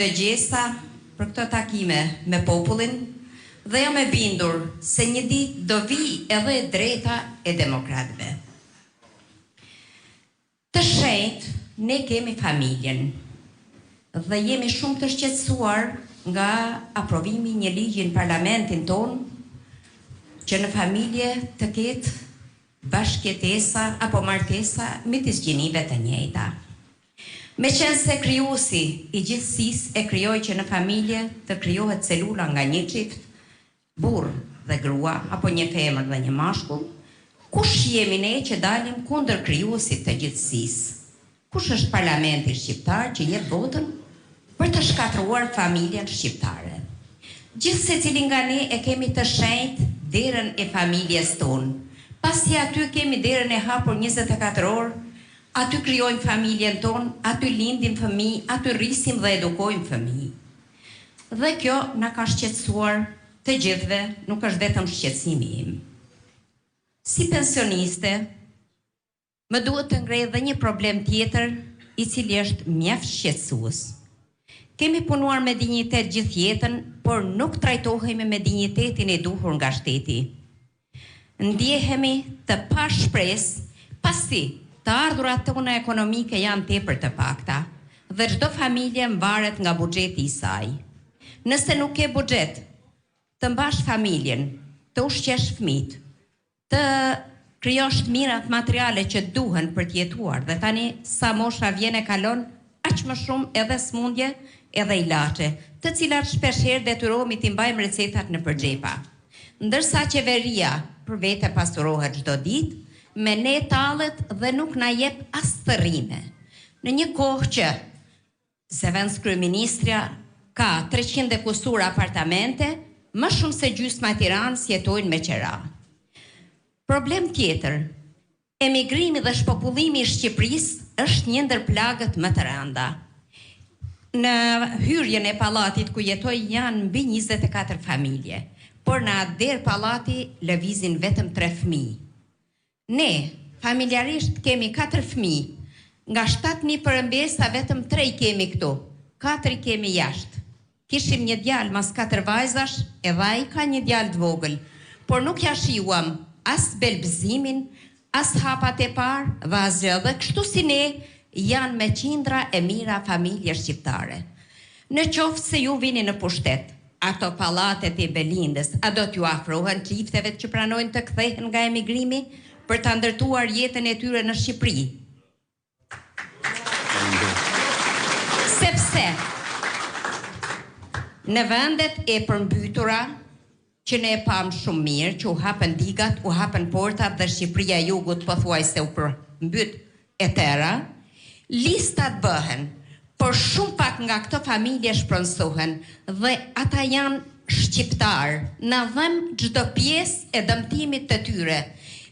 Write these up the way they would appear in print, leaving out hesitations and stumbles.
të gjesa për këto takime me popullin dhe jam e bindur se një ditë do vi edhe drejta e demokratëve. Të shenjtë ne kemi familjen dhe jemi shumë të shqetësuar nga aprovimi një ligji në parlamentin ton që në familje të ketë bashkëjetesa apo martesa midis gjinive të njëjta. Me qenë se krijuesi i gjithësisë e krijoi që në familje të krijohet celula nga një çift, burr dhe grua, apo një femër dhe një mashkull, kush jemi ne që dalim kundër krijuesit të gjithësisë? Kush është parlamenti shqiptar që jep votën për të shkatruar familjen shqiptare? Gjithë secili nga ne e kemi të shenjtë derën e familjes tonë. Pasi aty kemi derën e hapur 24 orë, aty krijojmë familjen tonë, aty lindim fëmijë, aty rrisim dhe edukojmë fëmijë. Dhe kjo na ka shqetësuar të gjithëve, nuk është vetëm shqetësimi im. Si pensioniste, më duhet të ngrej dhe një problem tjetër, i cili është mjaft shqetësues. Kemi punuar me dinjitet gjithë jetën, por nuk trajtohemi me dinjitetin e duhur nga shteti. Ndjehemi të pa shpresë, pasi të ardhurat tona ekonomike janë tepër të pakta dhe çdo familje mbaret nga buxheti i saj. Nëse nuk ke buxhet të mbash familjen, të ushqesh fëmijët, të krijosh të mirat materiale që duhen për të jetuar, dhe tani sa mosha vjen e kalon, aq më shumë edhe smundje, edhe ilaçe, të cilat shpeshherë detyrohemi t'i mbajmë recetat në përxhepa. Ndërsa qeveria për vete pasurohet çdo ditë, me ne tallet dhe nuk na jep as thërrime. Në një kohë që Zëvendës kryeministrja ka 300 e kusur apartamente, më shumë se gjysma e Tiranës jetojnë me qera. Problem tjetër, emigrimi dhe shpopullimi i Shqipërisë është një ndër plagët më të rënda. Në hyrjen e pallatit ku jetoj janë mbi 24 familje, por në atë derë pallati lëvizin vetëm 3 fëmijë. Ne, familjarisht, kemi 4 fëmijë, nga 7.000 përëmbesa vetëm 3 kemi këtu, 4 kemi jashtë. Kishim një djalë mas 4 vajzash, edhe ai ka një djalë të vogël, por nuk ja shijuam as belbëzimin, as hapat e parë, dhe as gjë, dhe kështu si ne janë me qindra e mira familje shqiptare. Në qoftë se ju vini në pushtet, ato pallatet e Belindës, a do t'ju afrohen çifteve që pranojnë të kthehen nga emigrimi për të ndërtuar jetën e tyre në Shqipëri? Sepse në vendet e përmbytura që ne e pam shumë mirë, që u hapën digat, u hapën portat dhe Shqipëria jugut pothuajse u përmbyt e tëra, listat bëhen, por shumë pak nga këto familje shpronsohen dhe ata janë shqiptar, na dhem çdo pjesë e dëmtimit të tyre.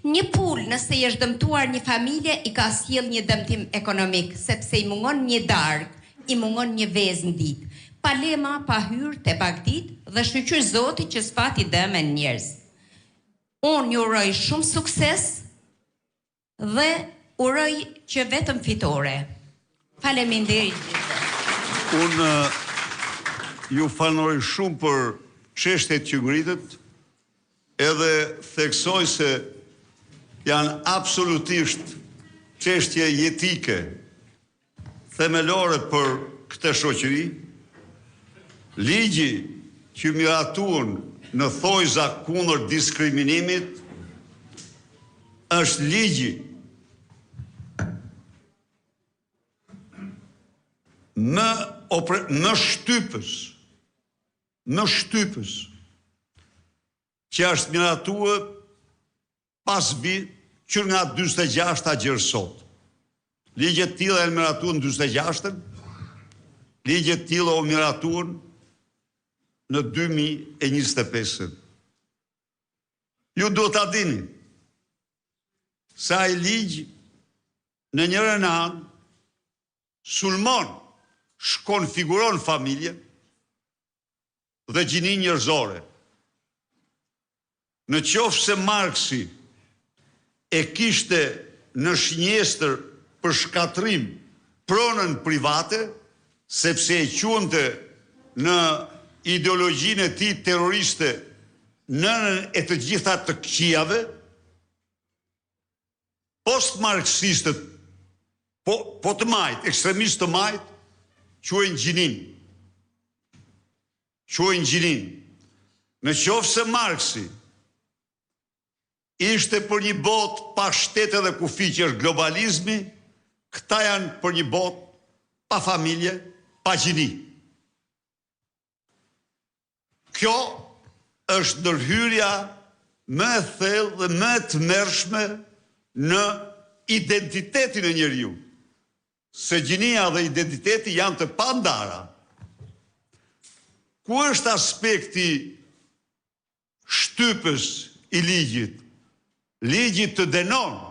Një pul, nëse i është dëmtuar një familje, i ka sjell një dëmtim ekonomik, sepse i mungon një darkë, i mungon një vezë në ditë. Pa lema, pa hyrë, te bagdit, dhe shqyqyr Zoti që s'pati dëmen njerëz. Unë ju uroj shumë sukses dhe uroj që vetëm fitore. Faleminderit gjithë. Unë ju falenderoj shumë për çështjet që ngritët, edhe theksoj se janë absolutisht çështje jetike, themelore për këtë shoqëri. Ligji që miratuan në thojza kundër diskriminimit është ligji në shtypës që është miratuar pas që nga 46 gjërësot. Ligjet tilla e miratuar në 46-ën, ligjet tilla o miratuar në 2025-ën. Ju do ta dini se ai ligj në njërin anë sulmon, shkonfiguron familjen dhe gjinin njerëzore. Në qoftë se Marksi e kishte në shënjestër për shkatrim pronën private, sepse e quante në ideologjinë e tij terroriste nënën e të gjitha të këqijave, post-marksistët, po të majt, ekstremistë të majt, quajnë gjinin. Quajnë gjinin. Në qoftë se Marksi ishte për një botë pa shtete dhe kufi që është globalizmi, këta janë për një botë pa familje, pa gjini. Kjo është ndërhyrja më e thellë dhe më e tmerrshme në identitetin e njeriu. Se gjinia dhe identiteti janë të pandara. Ku është aspekti shtypës i ligjit? Ligjit të denon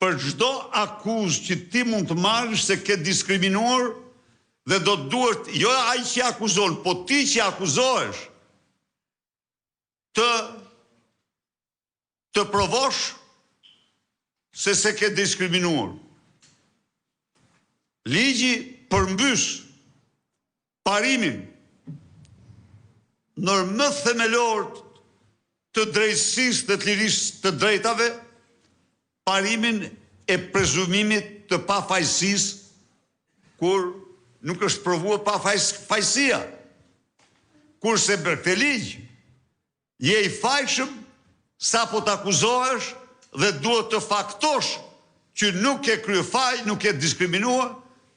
për çdo akuzë që ti mund të marrësh se ke diskriminuar dhe do të duhet, jo ai që akuzon, po ti që akuzohesh të provosh se ke diskriminuar. Ligji përmbys parimin në më themelor të drejtësisë dhe të lirisë të drejtave, parimin e prezumimit të pafajësisë, kur nuk është provuar pafajësia. Kurse për këtë ligj, je i fajshëm sa po të akuzohesh dhe duhet të faktosh që nuk ke kryer faj, nuk ke diskriminuar,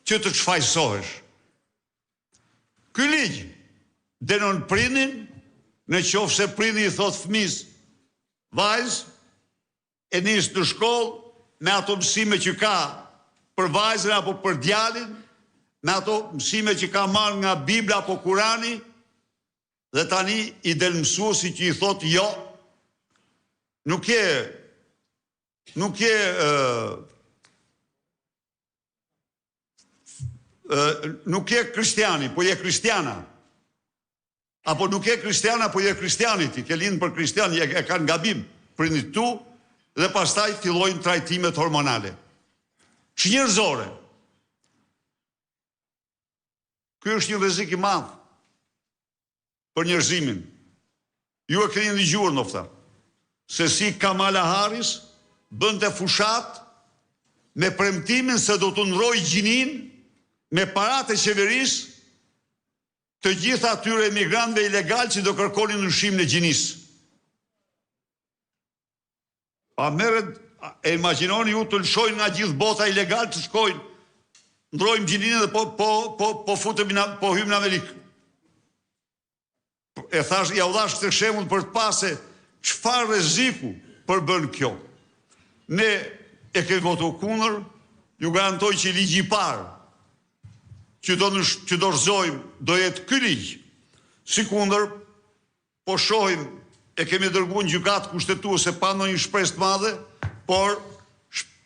që të çfajsohesh. Ky ligj denon prindin, në qoftë se prindi i thot fëmis, vajzë, e nis në shkollë me ato mësime që ka për vajzën apo për djalin, me ato mësime që ka marrë nga Bibla apo Kurani, dhe tani i del mësuesi që i thot jo, nuk je krishtiani, po je krishtiana. Apo nuk je krishtiana, po je krishtiani ti, ke lindë për krishtian, e kanë gabim prindit tu, dhe pastaj fillojnë trajtimet hormonale. Njerëzore. Ky është një rrezik i madh për njerëzimin. Ju e keni dëgjuar nofta se si Kamala Harris bënte fushat me premtimin se do të ndrojë gjinin me paratë e qeverisë të gjitha atyre emigrantëve ilegal që do kërkonin ndryshimin e gjinisë. Pa merret, e imagjinoni ju të lëshojnë nga gjithë bota ilegal të shkojnë, ndrojmë gjininë dhe po futemi po hymë në Amerikë. E thash, ja u dhash këtë shembull për të pasë çfarë rreziku për bën kjo. Ne e kemi votuar kundër, ju garantoj që ligji i parë që do dorëzojmë do jetë ky ligj. Sikundër, po shohim, e kemi dërguar në gjykatë kushtetuese pa ndonjë shpresë të madhe, por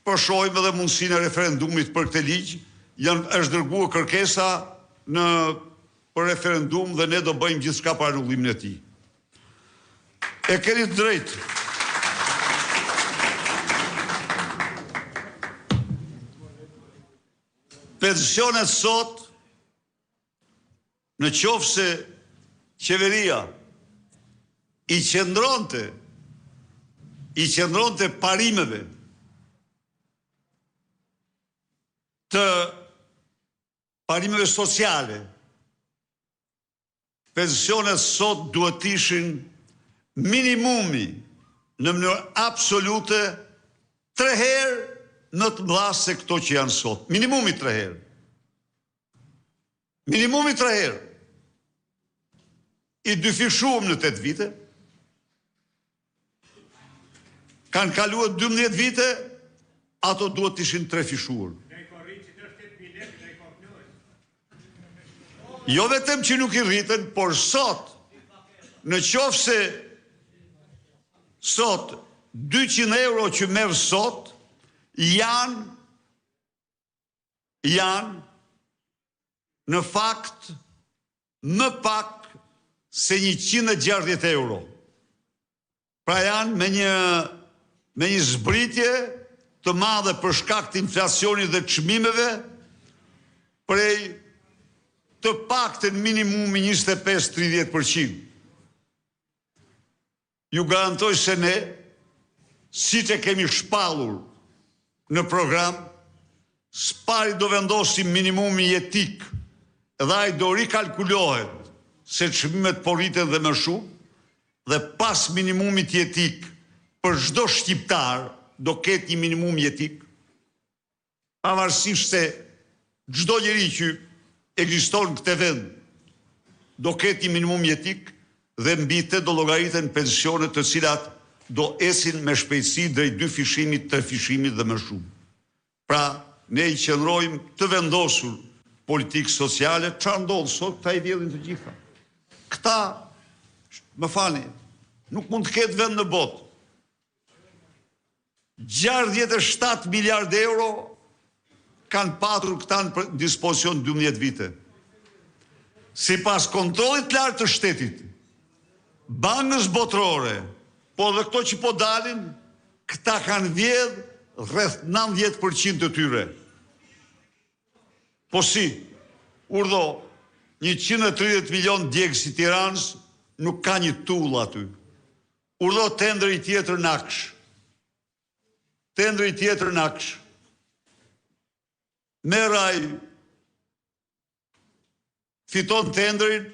po shohim edhe mundësinë e referendumit për këtë ligj. Është dërguar kërkesa për referendum dhe ne do bëjmë gjithçka për anullimin e tij. E keni të drejtë. Pensionet sot, në qoftë se qeveria i qëndronte parimeve parimeve sociale, pensionet sot duhet ishin minimumi në mënyrë absolute 3 herë në të mëdha se këto që janë sot. Minimumi 3 herë. Minimumi 3 herë. I dyfishuam në 8 vite. Kanë kaluar 12 vite, ato duhet ishin 3 fishuar. Jo vetëm që nuk i rriten, por sot, në qoftë se sot 200 euro që merr sot janë në fakt më pak se 160 euro. Pra janë me një zbritje të madhe për shkak të inflacionit dhe çmimeve, prej të paktën minimumi 25-30%. Ju garantoj se ne, si që kemi shpallur në program, s'pari do vendosim minimumi jetik dhe ai do rikalkulohet se çmimet po rriten dhe më shumë, dhe pas minimumit jetik për çdo shqiptar do ketë një minimum jetik, pavarësisht se çdo njeri që ekziston në këtë vend do ketë një minimum jetik dhe mbi të do llogariten pensione të cilat do esin me shpejtësi drejt 2 fishimit, 3 fishimit dhe më shumë. Pra, ne i qëndrojmë të vendosur politikë sociale, çfarë ndodh sot, këta i vjedhin të gjitha. Këta, më falni, nuk mund të ketë vend në botë. 67 miliard euro kanë patur këta në dispozicion 12 vite. Sipas kontrollit lartë të shtetit, bankës botërore, po dhe këto që po dalin, këta kanë vjedh rreth 90% të tyre. Po si, urdhë, 130 milion djegës i Tiranës nuk ka një tull aty. Urdhë tendri tjetër naksh. Tendri tjetër naksh. Meraj fiton tendrin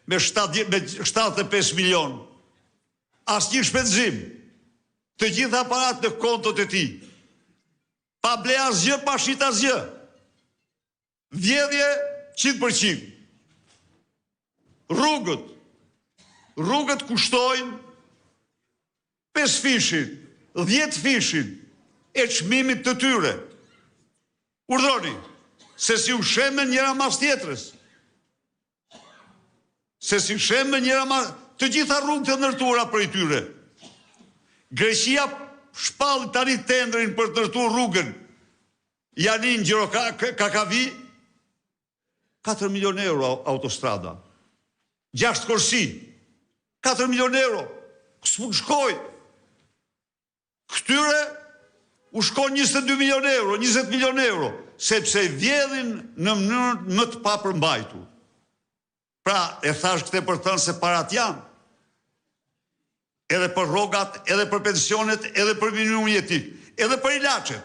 me 75 milion. As një shpenzim. Të gjitha aparat në kontot e tij. Pa ble asgjë, pa shit asgjë. Vjedhje 100%. Rrugët kushtojnë 5 fishin, 10 fishin e çmimit të tyre. Urdhëroni, se si u shemen njëra mas tjetrës. Se si shemen njëra mas... Të gjitha rrugët e ndërtuara për i tyre. Greqia shpalli tani tendrin për të ndërtuar rrugën Janin Gjirokakavi, 4 milion euro autostrada. 6 korsi, 4 milion euro. S'u shkoj. Këtyre u shkon 22 milion euro, 20 milion euro, sepse vjedhin në mënyrë më të papërmbajtur. Pra, e thash këtë për thënë se parat janë. Edhe për rrogat, edhe për pensionet, edhe për minimum jetik, edhe për ilaçet.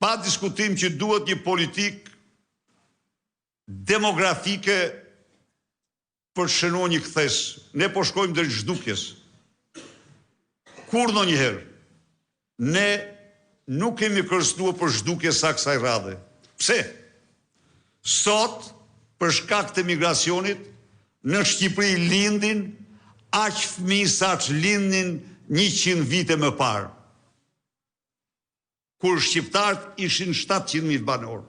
Pa diskutim që duhet një politik demografike për shënuar një kthes. Ne po shkojmë drejt zhdukjes. Kur ndonjëherë ne nuk kemi kërcënuar për zhdukje sa kësaj radhe. Pse? Sot, për shkak të migracionit, në Shqipëri lindin aq fëmijë sa që lindin 100 vite më parë. Kur shqiptarët ishin 700.000 banor.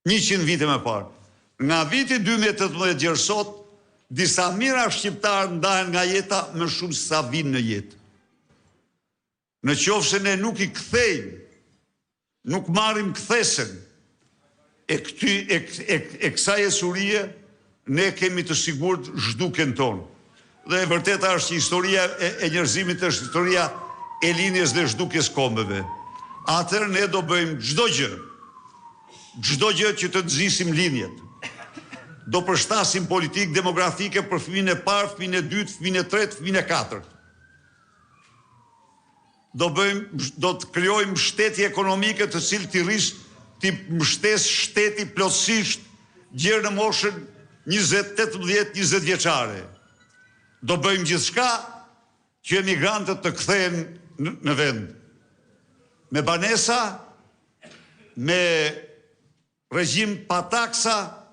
100 vite më parë. Nga viti 2018 deri sot, disa mijëra shqiptarë ndahen nga jeta më shumë se sa vinë në jetë. Në qoftë se ne nuk i kthejmë, nuk marrim kthesen e kësaj esurie, ne kemi të sigurt zhdukjen tonë. Dhe e vërteta është që historia e njerëzimit është historia e linjes dhe zhdukjes kombeve. Atëherë ne do bëjmë çdo gjë që të nxisim linjet. Do përshtasim politikë demografike për fëmijën e parë, fëmijën e dytë, fëmijën e tretë, fëmijën e katërt. Do të krijojmë mbështetje ekonomike të cilë të mbështes shteti plotësisht gjerë në moshën 18-20 vjeçare. Do bëjmë gjithçka që emigrantët të kthehen në vend. Me banesa, me regjim pa taksa,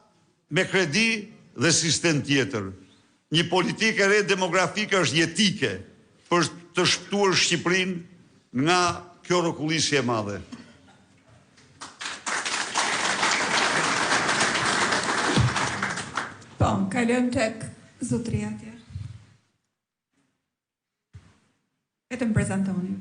me kredi dhe sistem tjetër. Një politikë e re demografike është jetike për të shpëtuar Shqipërinë nga kjo rrokullisje e madhe. Po, kalojmë tek zotëria atje. Vetëm prezantoni.